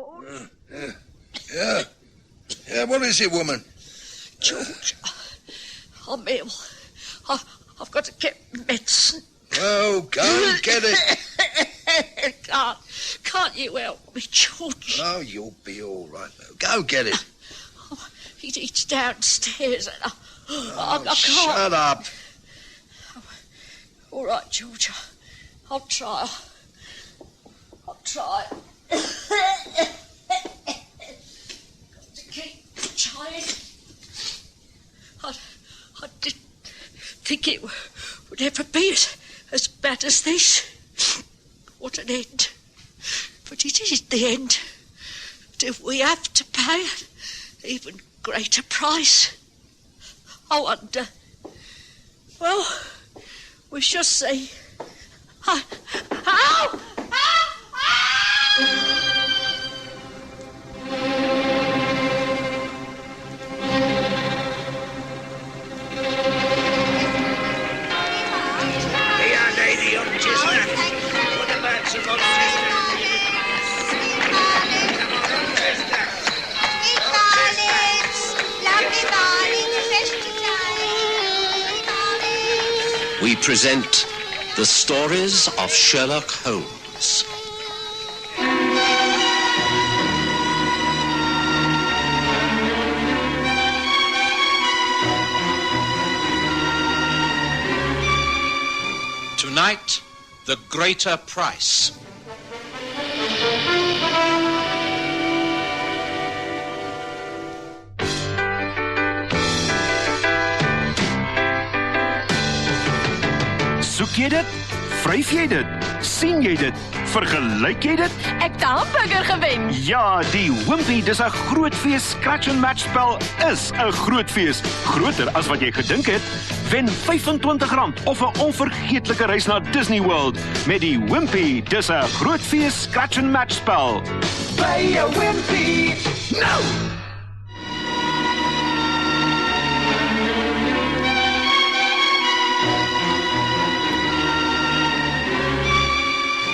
George. Yeah, what is it, woman? George, I'm ill. I've got to get medicine. Oh, go and get it. Can't you help me, George? Oh, you'll be all right, though. Go get it. He's downstairs and I can't. Shut up. All right, George. I'll try. Got to keep trying. I didn't think it would ever be as bad as this. What an end. But it is the end. Do we have to pay an even greater price? I wonder. Well, we shall see. Ow! We present the Stories of Sherlock Holmes. Tonight, the greater price. Soek jy dit? Vryf jy dit? Sien jy dit? Vergelyk jy dit? Ek het 'n hamburger gewen. Ja, die Wimpy, dis 'n groot fees. Scratch and match spel is 'n groot fees. Groter as wat jy gedink het. Wen R25 of 'n onvergeetlike reis na Disney World met die Wimpy. Dis 'n groot fees scratch and match spel. By 'n Wimpy. Nou!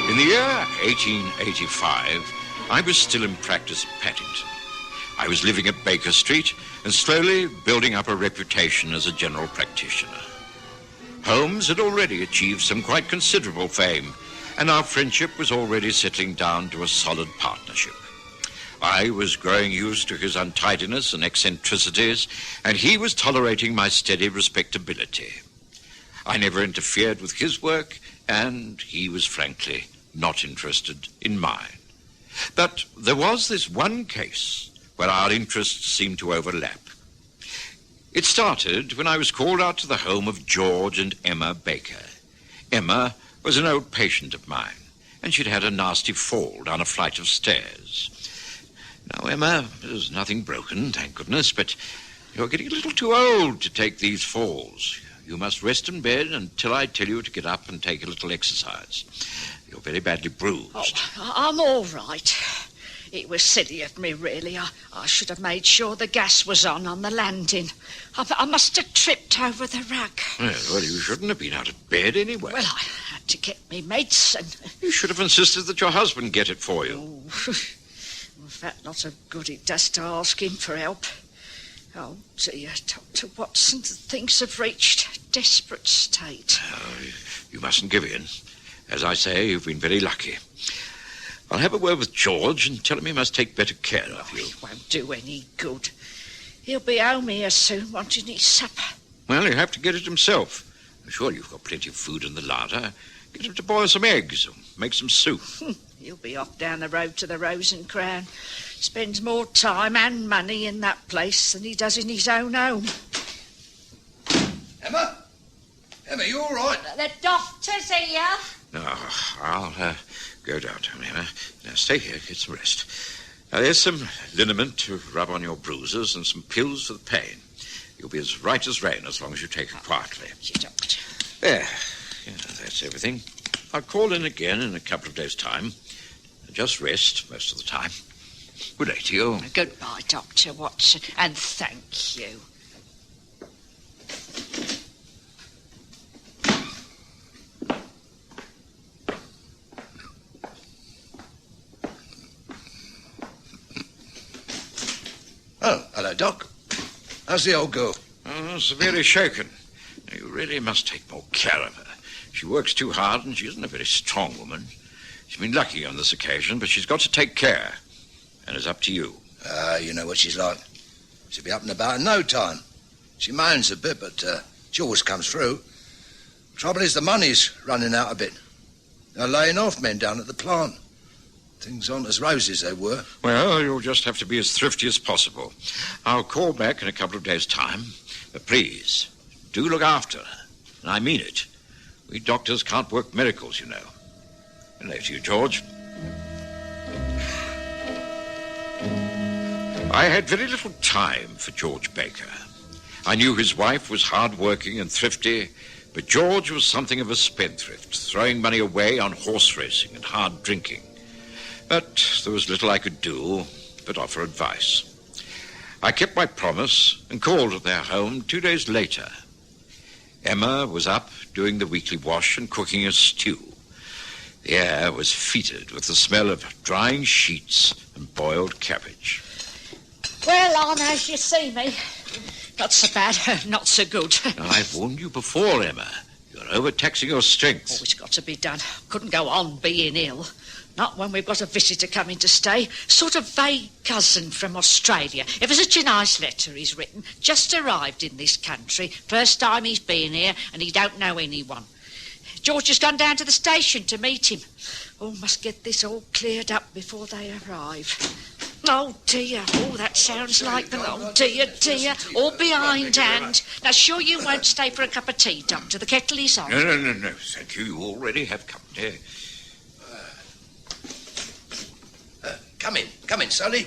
In the year 1885, I was still in practice at Paddington. I was living at Baker Street and slowly building up a reputation as a general practitioner. Holmes had already achieved some quite considerable fame, and our friendship was already settling down to a solid partnership. I was growing used to his untidiness and eccentricities, and he was tolerating my steady respectability. I never interfered with his work, and he was frankly not interested in mine. But there was this one case where our interests seemed to overlap. It started when I was called out to the home of George and Emma Baker. Emma was an old patient of mine, and she'd had a nasty fall down a flight of stairs. Now, Emma, there's nothing broken, thank goodness, but you're getting a little too old to take these falls. You must rest in bed until I tell you to get up and take a little exercise. You're very badly bruised. Oh, I'm all right. It was silly of me, really. I should have made sure the gas was on the landing. I must have tripped over the rug. Well, you shouldn't have been out of bed anyway. Well, I had to get me medicine. You should have insisted that your husband get it for you. Oh, was that not of good it does to ask him for help? Oh, dear, Dr. Watson, things have reached a desperate state. Oh, you mustn't give in. As I say, you've been very lucky. I'll have a word with George and tell him he must take better care of you. It won't do any good. He'll be home here soon, wanting his supper. Well, he'll have to get it himself. I'm sure you've got plenty of food in the larder. Get him to boil some eggs or make some soup. He'll be off down the road to the Rose and Crown. Spends more time and money in that place than he does in his own home. Emma? Emma, you all right? The doctor's here. Oh, I'll go down to him, Emma. Now, stay here, get some rest. Now, there's some liniment to rub on your bruises and some pills for the pain. You'll be as right as rain as long as you take it quietly. Thank you, Doctor. There. Yeah, that's everything. I'll call in again in a couple of days' time. Just rest most of the time. Good day to you. Goodbye, Dr. Watson, and thank you. Oh, hello, Doc. How's the old girl? Oh, severely shaken. You really must take more care of her. She works too hard and she isn't a very strong woman. She's been lucky on this occasion, but she's got to take care. And it's up to you. You know what she's like. She'll be up and about in no time. She moans a bit, but she always comes through. Trouble is the money's running out a bit. They're laying off men down at the plant. Things aren't as rosy as they were. Well, you'll just have to be as thrifty as possible. I'll call back in a couple of days' time. But please, do look after her. And I mean it. We doctors can't work miracles, you know. And later to you, George. I had very little time for George Baker. I knew his wife was hard-working and thrifty, but George was something of a spendthrift, throwing money away on horse racing and hard drinking. But there was little I could do but offer advice. I kept my promise and called at their home 2 days later. Emma was up doing the weekly wash and cooking a stew. The air was fetid with the smell of drying sheets and boiled cabbage. Well, Anna, as you see me, not so bad, not so good. I've warned you before, Emma. You're overtaxing your strength. Oh, it's got to be done. Couldn't go on being ill. Not when we've got a visitor coming to stay. Sort of vague cousin from Australia. Ever such a nice letter he's written. Just arrived in this country. First time he's been here, and he don't know anyone. George has gone down to the station to meet him. Oh, must get this all cleared up before they arrive. Oh, dear. Oh, that sounds like them. Oh, dear, dear. All behindhand. Now, sure you won't stay for a cup of tea, Doctor? The kettle is on. No. Thank you. You already have company. Come in, Sally.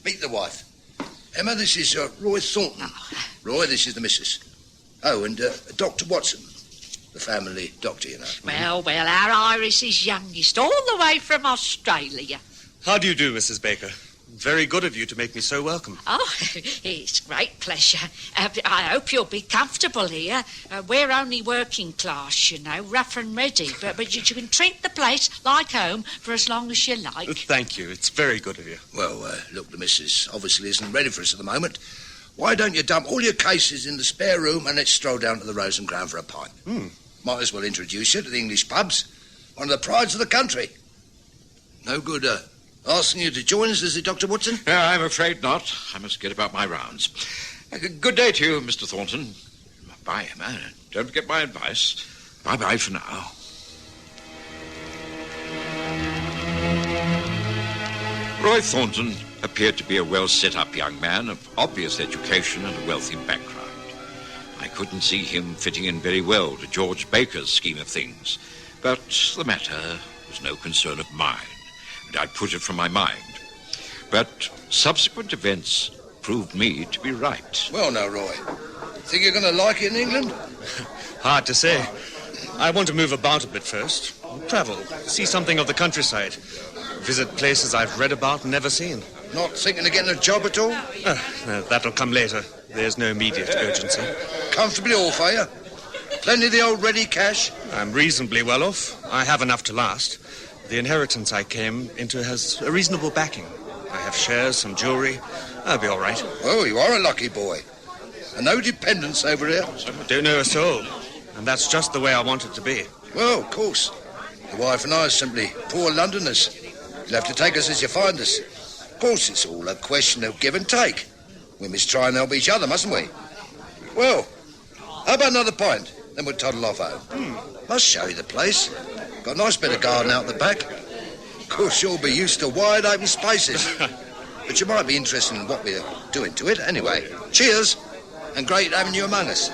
Meet the wife. Emma, this is Roy Thornton. Roy, this is the missus. Oh, and Dr. Watson, the family doctor, you know. Well, our Iris is youngest, all the way from Australia. How do you do, Mrs. Baker? Very good of you to make me so welcome. Oh, it's great pleasure. I hope you'll be comfortable here. We're only working class, you know, rough and ready. But you can treat the place like home for as long as you like. Thank you. It's very good of you. Well, look, the missus obviously isn't ready for us at the moment. Why don't you dump all your cases in the spare room and let's stroll down to the Rose and Crown for a pint? Might as well introduce you to the English pubs. One of the prides of the country. No good, asking you to join us, is it, Dr. Watson? I'm afraid not. I must get about my rounds. Good day to you, Mr. Thornton. Bye, Emma. Don't forget my advice. Bye-bye for now. Roy Thornton appeared to be a well-set-up young man of obvious education and a wealthy background. I couldn't see him fitting in very well to George Baker's scheme of things, but the matter was no concern of mine. I put it from my mind. But subsequent events proved me to be right. Well, now, Roy, think you're going to like it in England? Hard to say. I want to move about a bit first. Travel, see something of the countryside. Visit places I've read about and never seen. Not thinking of getting a job at all? No, that'll come later. There's no immediate urgency. Comfortably off, are you? Plenty of the old ready cash? I'm reasonably well off. I have enough to last. The inheritance I came into has a reasonable backing. I have shares, some jewellery. I'll be all right. Oh, you are a lucky boy. And no dependents over here. I don't know a soul. And that's just the way I want it to be. Well, of course. The wife and I are simply poor Londoners. You'll have to take us as you find us. Of course, it's all a question of give and take. We must try and help each other, mustn't we? Well, how about another pint? Then we'll toddle off home. Must show you the place. Got a nice bit of garden out the back. Of course, you'll be used to wide open spaces. But you might be interested in what we're doing to it. Anyway, cheers, and great having you among us.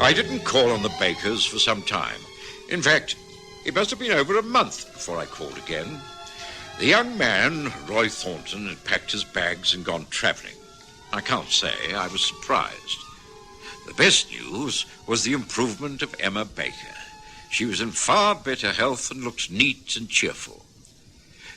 I didn't call on the Bakers for some time. In fact, it must have been over a month before I called again. The young man, Roy Thornton, had packed his bags and gone travelling. I can't say I was surprised. The best news was the improvement of Emma Baker. She was in far better health and looked neat and cheerful.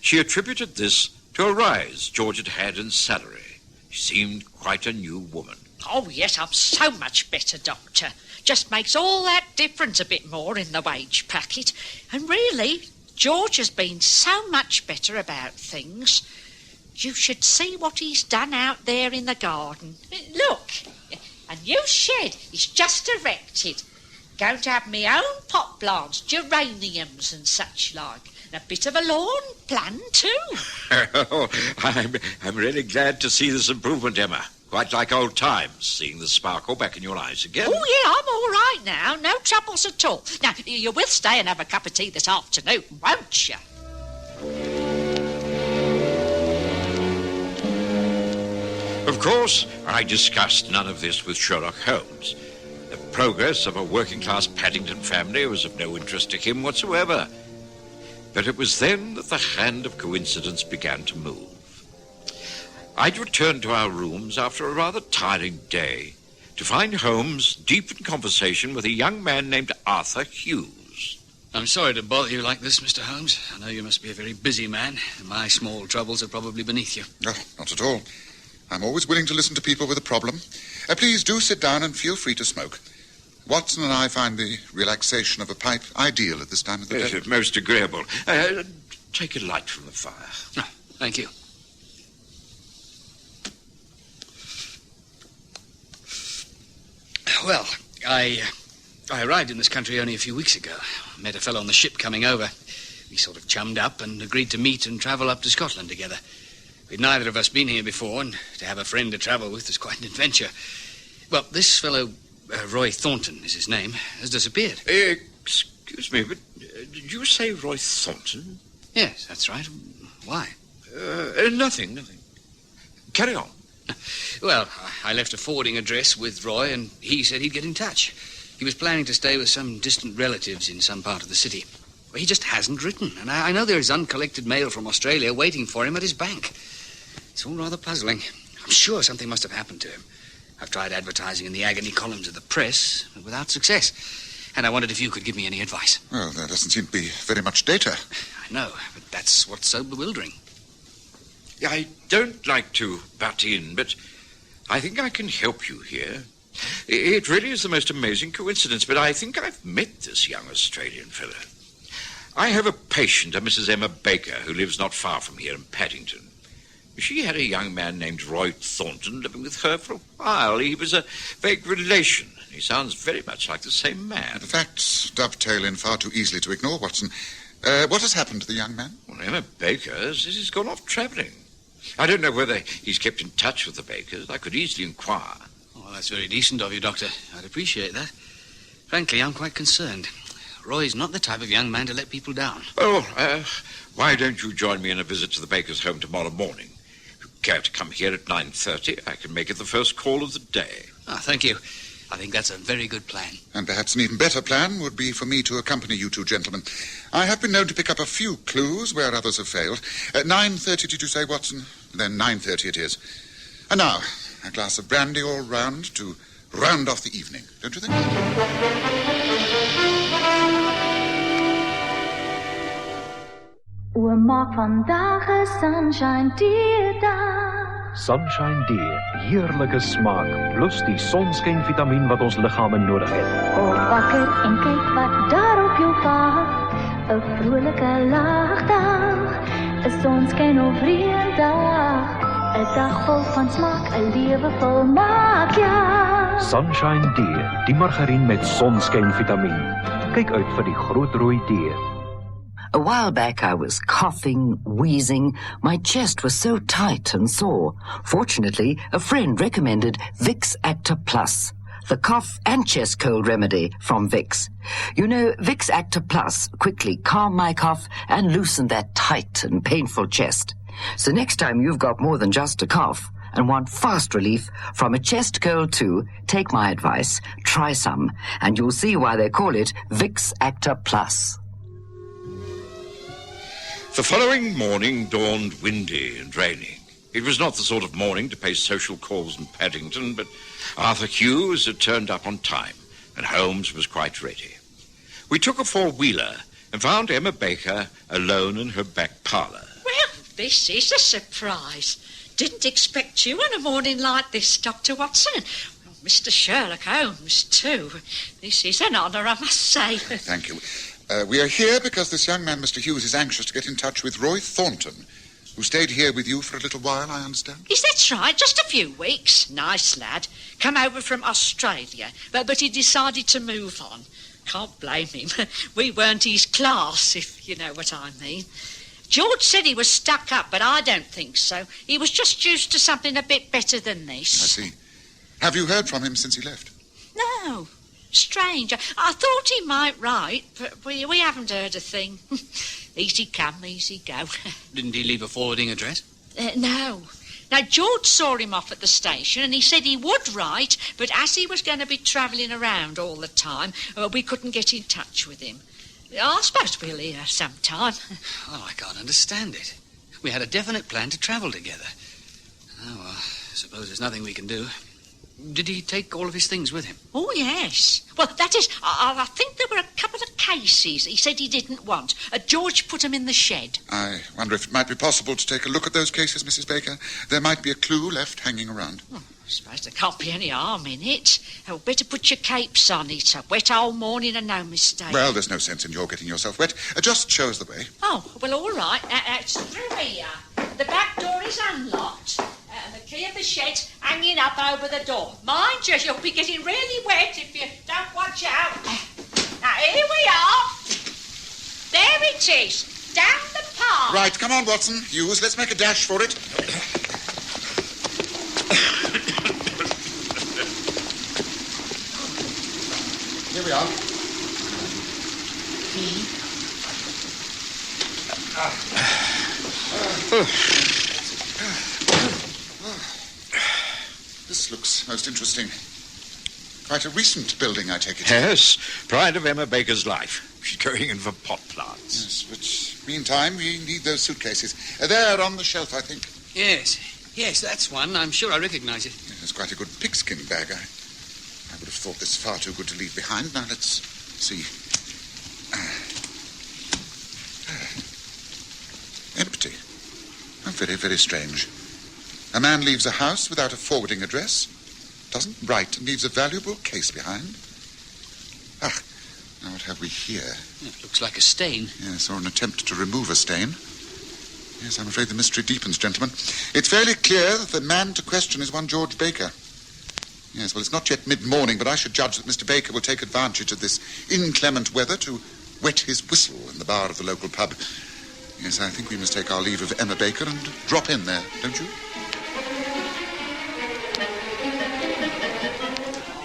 She attributed this to a rise George had had in salary. She seemed quite a new woman. Oh, yes, I'm so much better, Doctor. Just makes all that difference a bit more in the wage packet. And really, George has been so much better about things. You should see what he's done out there in the garden. Look, a new shed is just erected. Going to have my own pot plants, geraniums and such like. And a bit of a lawn plan too. Oh, I'm really glad to see this improvement, Emma. Quite like old times, seeing the sparkle back in your eyes again. Oh, yeah, I'm all right now. No troubles at all. Now, you will stay and have a cup of tea this afternoon, won't you? Of course, I discussed none of this with Sherlock Holmes. The progress of a working-class Paddington family was of no interest to him whatsoever. But it was then that the hand of coincidence began to move. I'd returned to our rooms after a rather tiring day to find Holmes deep in conversation with a young man named Arthur Hughes. I'm sorry to bother you like this, Mr. Holmes. I know you must be a very busy man, and my small troubles are probably beneath you. Oh, not at all. I'm always willing to listen to people with a problem. Please do sit down and feel free to smoke. Watson and I find the relaxation of a pipe ideal at this time of the day. Yes, most agreeable. Take a light from the fire. Oh, thank you. Well, I arrived in this country only a few weeks ago. Met a fellow on the ship coming over. We sort of chummed up and agreed to meet and travel up to Scotland together. We'd neither of us been here before, and to have a friend to travel with is quite an adventure. Well, this fellow, Roy Thornton is his name, has disappeared. Excuse me, but did you say Roy Thornton? Yes, that's right. Why? Nothing. Carry on. Well, I left a forwarding address with Roy, and he said he'd get in touch. He was planning to stay with some distant relatives in some part of the city. Well, he just hasn't written, and I know there is uncollected mail from Australia waiting for him at his bank. It's all rather puzzling. I'm sure something must have happened to him. I've tried advertising in the agony columns of the press, but without success. And I wondered if you could give me any advice. Well, there doesn't seem to be very much data. I know, but that's what's so bewildering. I don't like to butt in, but I think I can help you here. It really is the most amazing coincidence, but I think I've met this young Australian fellow. I have a patient, a Mrs. Emma Baker, who lives not far from here in Paddington. She had a young man named Roy Thornton living with her for a while. He was a vague relation. He sounds very much like the same man. The facts dovetail in far too easily to ignore, Watson. What has happened to the young man? Well, Emma Baker says he's gone off travelling. I don't know whether he's kept in touch with the Bakers. I could easily inquire. Oh, that's very decent of you, Doctor. I'd appreciate that. Frankly, I'm quite concerned. Roy's not the type of young man to let people down. Oh, why don't you join me in a visit to the Bakers' home tomorrow morning? If you care to come here at 9:30, I can make it the first call of the day. Ah, thank you. I think that's a very good plan. And perhaps an even better plan would be for me to accompany you two gentlemen. I have been known to pick up a few clues where others have failed. At 9:30, did you say, Watson? Then 9:30 it is. And now, a glass of brandy all round to round off the evening, don't you think? We maak vandaag 'n sunshine day. Sunshine D, heerlike smaak, plus die sonskynvitamien wat ons liggame nodig het. Op wakker en kyk wat daar op jou wag. 'n Vrolike lagdag, 'n sonskyn of reëndag. 'n dag vol van smaak, 'n lewe vol maak, ja. Sunshine D, die margarien met sonskynvitamien. Kyk uit vir die groot rooi D. A while back I was coughing, wheezing. My chest was so tight and sore. Fortunately, a friend recommended Vicks Actor Plus, the cough and chest cold remedy from Vicks. You know, Vicks Actor Plus quickly calmed my cough and loosened that tight and painful chest. So next time you've got more than just a cough and want fast relief from a chest cold too, take my advice, try some, and you'll see why they call it Vicks Actor Plus. The following morning dawned windy and raining. It was not the sort of morning to pay social calls in Paddington, but Arthur Hughes had turned up on time, and Holmes was quite ready. We took a four-wheeler and found Emma Baker alone in her back parlour. Well, this is a surprise. Didn't expect you on a morning like this, Dr. Watson. Well, Mr. Sherlock Holmes, too. This is an honour, I must say. Thank you. We are here because this young man, Mr. Hughes, is anxious to get in touch with Roy Thornton, who stayed here with you for a little while, I understand. Yes, that's right. Just a few weeks. Nice lad. Come over from Australia. But he decided to move on. Can't blame him. We weren't his class, if you know what I mean. George said he was stuck up, but I don't think so. He was just used to something a bit better than this. I see. Have you heard from him since he left? No. Strange. I thought he might write, but we haven't heard a thing. Easy come, easy go. Didn't he leave a forwarding address? No. Now, George saw him off at the station and he said he would write, but as he was going to be travelling around all the time, we couldn't get in touch with him. I suppose we'll hear sometime. Oh, I can't understand it. We had a definite plan to travel together. Oh, well, I suppose there's nothing we can do. Did he take all of his things with him? Oh, yes. Well, that is, I think there were a couple of cases he said he didn't want. George put them in the shed. I wonder if it might be possible to take a look at those cases, Mrs. Baker. There might be a clue left hanging around. Oh, I suppose there can't be any harm in it. Oh, better put your capes on. It's a wet old morning and no mistake. Well, there's no sense in your getting yourself wet. Just show us the way. Oh, well, all right. It's through here. The back door is unlocked. The key of the shed's hanging up over the door. Mind you, you'll be getting really wet if you don't watch out. Now, here we are. There it is. Down the path. Right, come on, Watson. Hughes, let's make a dash for it. Here we are. This looks most interesting. Quite a recent building, I take it. Yes, pride of Emma Baker's life. She's going in for pot plants. Yes, but meantime, we need those suitcases. They're on the shelf, I think. Yes, that's one. I'm sure I recognise it. Yes, it's quite a good pigskin bag. I would have thought this far too good to leave behind. Now, let's see. Empty. Oh, very, very strange. A man leaves a house without a forwarding address, doesn't write, and leaves a valuable case behind. Now what have we here? It looks like a stain. Yes, or an attempt to remove a stain. Yes, I'm afraid the mystery deepens, gentlemen. It's fairly clear that the man to question is one George Baker. Yes, well, it's not yet mid-morning, but I should judge that Mr. Baker will take advantage of this inclement weather to wet his whistle in the bar of the local pub. Yes, I think we must take our leave of Emma Baker and drop in there, don't you?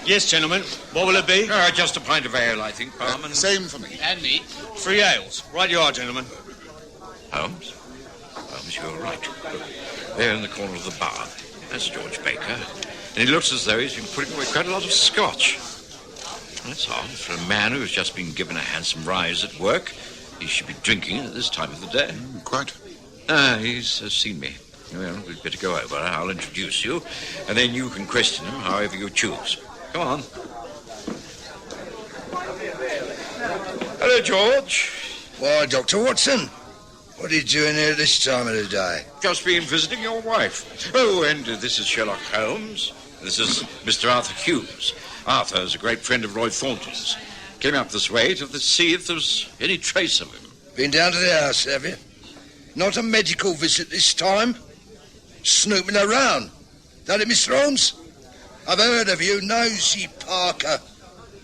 Yes, gentlemen. What will it be? Just a pint of ale, I think, barman. Same for me. And me. 3 ales. Right you are, gentlemen. Holmes? Holmes, you're right. Look, there in the corner of the bar. That's George Baker. And he looks as though he's been putting away quite a lot of scotch. That's odd. For a man who's just been given a handsome rise at work, he should be drinking at this time of the day. Quite. He's seen me. Well, we'd better go over. I'll introduce you, and then you can question him however you choose. Come on. Hello, George. Why, Dr. Watson, what are you doing here this time of the day? Just been visiting your wife. Oh, and this is Sherlock Holmes. This is Mr. Arthur Hughes. Arthur is a great friend of Roy Thornton's. Came up this way to see if there's any trace of him. Been down to the house, have you? Not a medical visit this time? Snooping around. That it, Mr. Holmes? I've heard of you, Nosy Parker.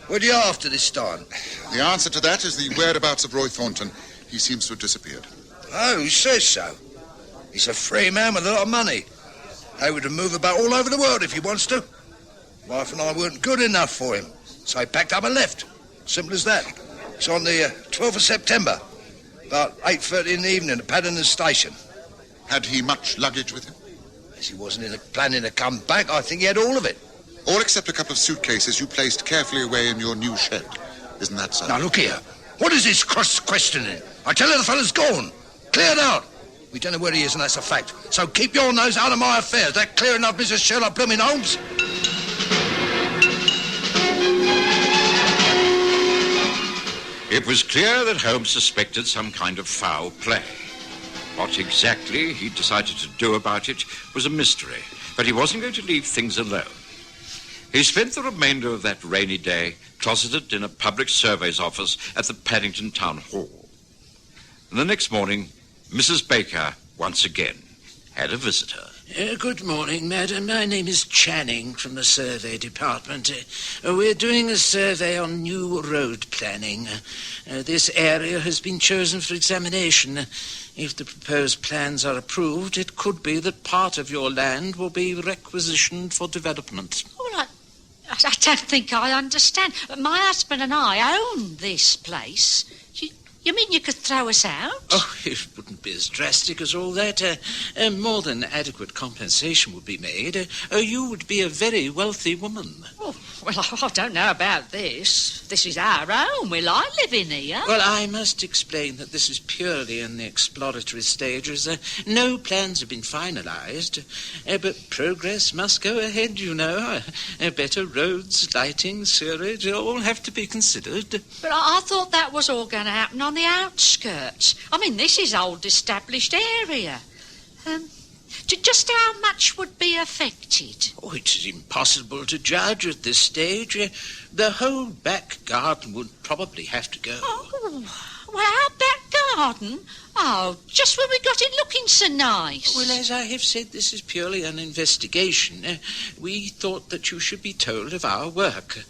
What are you after this time? The answer to that is the whereabouts of Roy Thornton. He seems to have disappeared. Oh, who says so? He's a free man with a lot of money. Able to move about all over the world if he wants to. Wife and I weren't good enough for him, so he packed up and left. Simple as that. It's on the 12th of September, about 8:30 in the evening at Paddington Station. Had he much luggage with him? As he wasn't planning to come back, I think he had all of it. All except a couple of suitcases you placed carefully away in your new shed. Isn't that so? Now, look here. What is this cross-questioning? I tell you the fellow's gone. Cleared out. We don't know where he is, and that's a fact. So keep your nose out of my affairs. That clear enough, Mrs. Sherlock Blooming Holmes? It was clear that Holmes suspected some kind of foul play. What exactly he decided to do about it was a mystery, but he wasn't going to leave things alone. He spent the remainder of that rainy day closeted in a public surveys office at the Paddington Town Hall. And the next morning, Mrs. Baker, once again, had a visitor. Good morning, madam. My name is Channing from the survey department. We're doing a survey on new road planning. This area has been chosen for examination. If the proposed plans are approved, it could be that part of your land will be requisitioned for development. Well, I don't think I understand. My husband and I own this place. You mean you could throw us out? Oh, it wouldn't be as drastic as all that. More than adequate compensation would be made. You would be a very wealthy woman. Oh, well, I don't know about this. This is our home. We like living here. Well, I must explain that this is purely in the exploratory stages. No plans have been finalised. But progress must go ahead, you know. Better roads, lighting, sewerage, all have to be considered. But I thought that was all going to happen on the outskirts. I mean, this is old established area. Just how much would be affected? Oh, it is impossible to judge at this stage. The whole back garden would probably have to go. Oh, well, our back garden? Oh, just when we got it looking so nice. Well, as I have said, this is purely an investigation. We thought that you should be told of our work.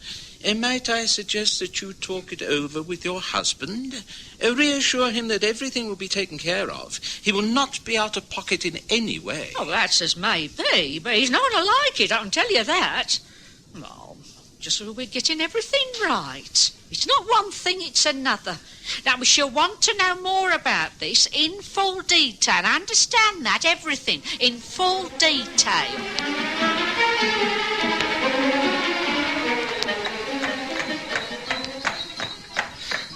Might I suggest that you talk it over with your husband? Reassure him that everything will be taken care of. He will not be out of pocket in any way. Oh, that's as may be, but he's not going to like it, I can tell you that. Oh, just so we're getting everything right. It's not one thing, it's another. Now, we shall want to know more about this in full detail. Understand that, everything, in full detail.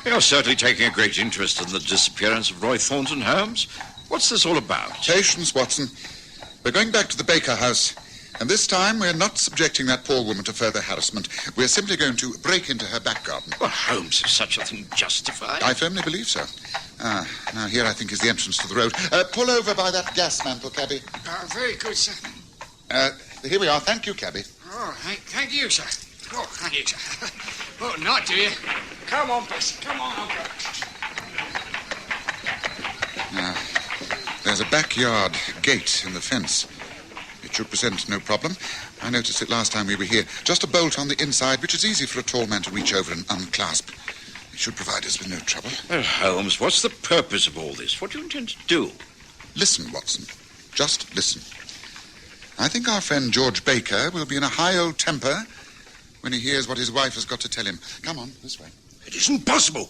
You're certainly taking a great interest in the disappearance of Roy Thornton, Holmes. What's this all about? Patience, Watson. We're going back to the Baker house. And this time we're not subjecting that poor woman to further harassment. We're simply going to break into her back garden. Well, Holmes, is such a thing justified? I firmly believe so. Now here I think is the entrance to the road. Pull over by that gas mantle, cabby. Very good, sir. Here we are. Thank you, cabby. Oh, thank you, sir. Oh, thank you, sir. Oh, not do you? Come on, Bessie. Come on, Uncle. Now, there's a backyard gate in the fence. It should present no problem. I noticed it last time we were here. Just a bolt on the inside, which is easy for a tall man to reach over and unclasp. It should provide us with no trouble. Well, Holmes, what's the purpose of all this? What do you intend to do? Listen, Watson. Just listen. I think our friend George Baker will be in a high old temper when he hears what his wife has got to tell him. Come on, this way. It isn't possible.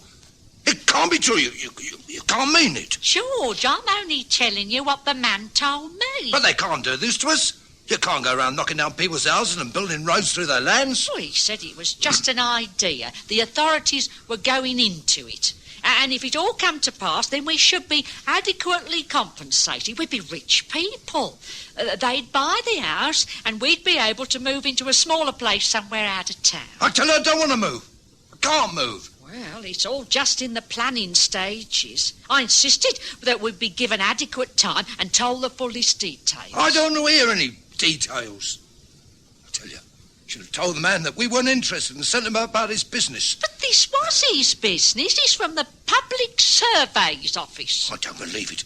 It can't be true. You can't mean it. George, I'm only telling you what the man told me. But they can't do this to us. You can't go around knocking down people's houses and building roads through their lands. Well, he said it was just an idea. The authorities were going into it. And if it all come to pass, then we should be adequately compensated. We'd be rich people. They'd buy the house, and we'd be able to move into a smaller place somewhere out of town. I tell you, I don't want to move. I can't move. Well, it's all just in the planning stages. I insisted that we'd be given adequate time and told the fullest details. I don't know hear any details. I tell you, should have told the man that we weren't interested and sent him about his business. But this was his business. He's from the Public Surveys Office. I don't believe it.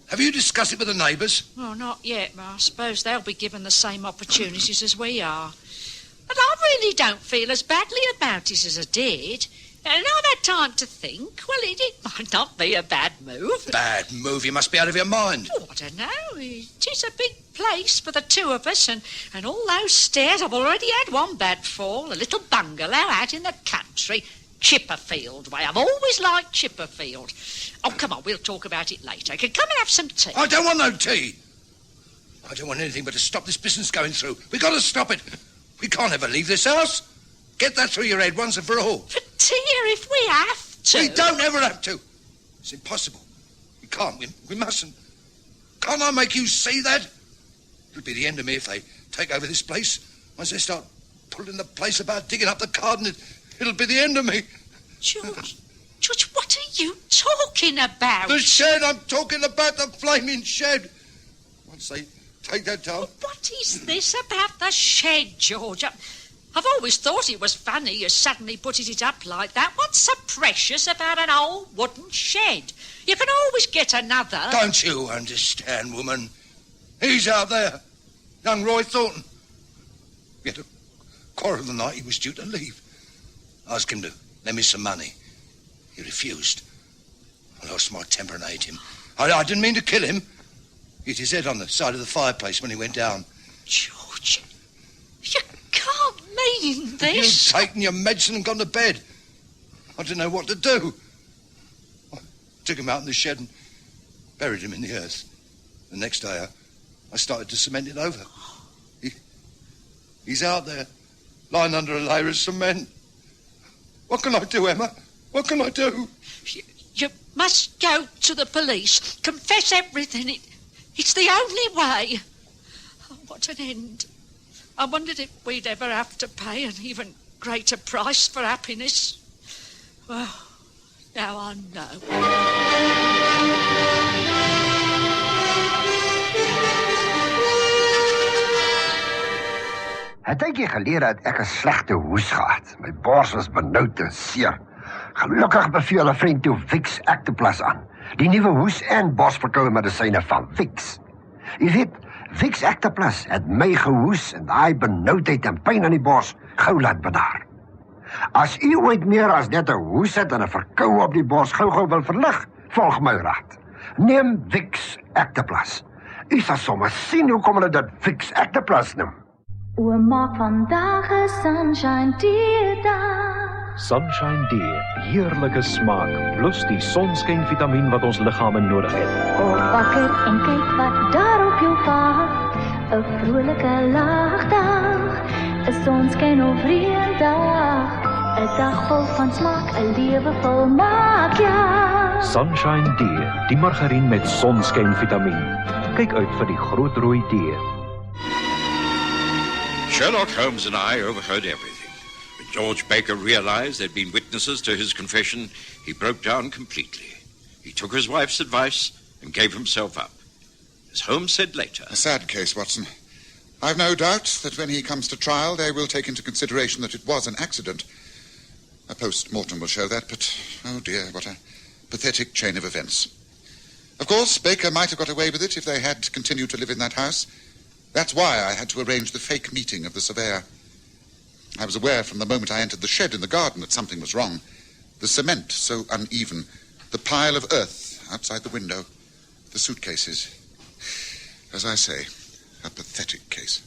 Have you discussed it with the neighbours? Oh, not yet, but I suppose they'll be given the same opportunities as we are. But I really don't feel as badly about it as I did. And I've had time to think. Well, it might not be a bad move. Bad move? You must be out of your mind. Oh, I don't know. It is a big place for the two of us, and all those stairs. I've already had one bad fall, a little bungalow out in the country, Chipperfield way. I've always liked Chipperfield. Oh, come on, we'll talk about it later. Come and have some tea. I don't want no tea. I don't want anything but to stop this business going through. We've got to stop it. We can't ever leave this house. Get that through your head once and for all. But, dear, if we have to... We don't ever have to. It's impossible. We can't. We mustn't. Can't I make you see that? It'll be the end of me if they take over this place. Once they start pulling the place about, digging up the garden, it'll be the end of me. George, what are you talking about? The shed. I'm talking about the flaming shed. Once they take that down... What is this about the shed, George? I've always thought it was funny you suddenly putting it up like that. What's so precious about an old wooden shed? You can always get another. Don't you understand, woman? He's out there, young Roy Thornton. We had a quarrel the night he was due to leave. I asked him to lend me some money. He refused. I lost my temper and ate him. I didn't mean to kill him. He hit his head on the side of the fireplace when he went down. George, you can't mean this. You've taken your medicine and gone to bed. I didn't know what to do. I took him out in the shed and buried him in the earth. The next day, I started to cement it over. He's out there, lying under a layer of cement. What can I do, Emma? What can I do? You must go to the police. Confess everything. It's the only way. Oh, what an end. I wondered if we'd ever have to pay an even greater price for happiness. Well, now I know. Een tydjie gelede het ek 'n slegte hoes gehad. My bors was benoud en seer. Gelukkig beveel 'n vriend toe Vicks Actoplas aan. Die nuwe hoes- en borsverkoue medisyne van Vicks. Jy weet, Vicks Actoplas het my gehoes en daai benoudheid en pyn aan die bors gou laat bedaar. As u ooit meer as net 'n hoes het en 'n verkoue op die bors gou wil verlig, volg my raad. Neem Vicks Actoplas. U sal sommer sien hoekom hulle dit Vicks Actoplas noem. O, maak vandag 'n sunshine dag. Sunshine D, heerlike smaak, plus die sonskynvitamien wat ons liggame nodig het. Kom wakker en kyk wat daar op jou wag. 'n vrolike lagdag, 'n sonskyn of reëndag, 'n dag vol van smaak, 'n lewe vol maak, ja. Sunshine D, die margarien met sonskynvitamien. Kyk uit vir die groot rooi D. Sherlock Holmes and I overheard everything. When George Baker realized they'd been witnesses to his confession, he broke down completely. He took his wife's advice and gave himself up. As Holmes said later... A sad case, Watson. I've no doubt that when he comes to trial, they will take into consideration that it was an accident. A post-mortem will show that, but, oh dear, what a pathetic chain of events. Of course, Baker might have got away with it if they had continued to live in that house. That's why I had to arrange the fake meeting of the surveyor. I was aware from the moment I entered the shed in the garden that something was wrong. The cement so uneven, the pile of earth outside the window, the suitcases. As I say, a pathetic case.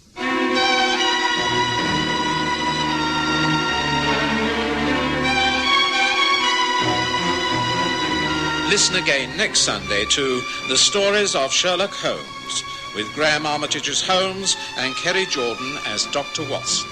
Listen again next Sunday to The Stories of Sherlock Holmes, with Graham Armitage as Holmes and Kerry Jordan as Dr. Watson.